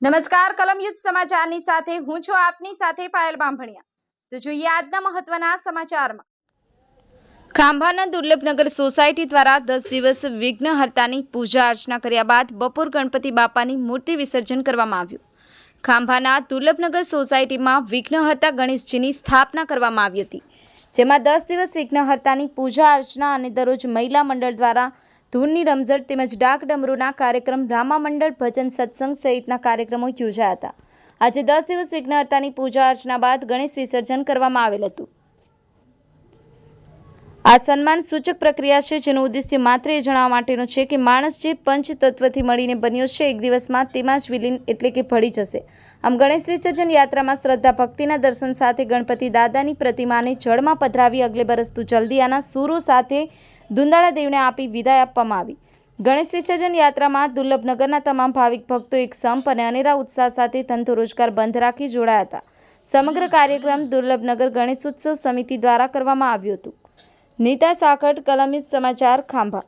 નમસ્કાર કલમયુદ્ધ સમાચારની સાથે હું છું આપની સાથે પાયલ બાંભણિયા। તો જોઈએ આજના મહત્વના સમાચારમાં। ખાંભાના દુર્લભનગર સોસાયટી દ્વારા 10 દિવસ વિઘ્નહર્તાની પૂજા અર્ચના કર્યા બાદ બપોર ગણપતિ બાપાની મૂર્તિ વિસર્જન કરવામાં આવ્યું। ખાંભાના દુર્લભનગર સોસાયટીમાં વિઘ્નહર્તા ગણેશજીની સ્થાપના કરવામાં આવી હતી, જેમાં 10 દિવસ વિઘ્નહર્તાની પૂજા અર્ચના અને દરરોજ મહિલા મંડળ દ્વારા ધૂનની રમઝટ તેમજ ડાક ડમરૂના કાર્યક્રમ, રામા મંડળ ભજન સત્સંગ સહિતના કાર્યક્રમો યોજાયા હતા। આજે 10 દિવસ વિઘ્નહર્તાની પૂજા અર્ચના બાદ ગણેશ વિસર્જન કરવામાં આવેલ હતું। આ સન્માન સૂચક પ્રક્રિયા છે, જેનો ઉદ્દેશ્ય માત્ર એ જણાવવા માટેનો છે કે માણસ જે પંચ તત્વથી મળીને બન્યો છે, એક દિવસમાં તેમાં જ વિલીન એટલે કે ભળી જશે। આમ ગણેશ વિસર્જન યાત્રામાં શ્રદ્ધા ભક્તિના દર્શન સાથે ગણપતિ દાદાની પ્રતિમાને જળમાં પધરાવી અગલે બરસ તું જલ્દી આના સૂરો સાથે દુંદાળા દેવને આપી વિદાય આપવામાં આવી। ગણેશ વિસર્જન યાત્રામાં દુર્લભનગરના તમામ ભાવિક ભક્તો એક સંપ અને અનેરા ઉત્સાહ સાથે ધંધો રોજગાર બંધ રાખી જોડાયા હતા। સમગ્ર કાર્યક્રમ દુર્લભનગર ગણેશોત્સવ સમિતિ દ્વારા કરવામાં આવ્યું હતું। નીતા સાકટ, કલમયુદ્ધ સમાચાર, ખાંભા।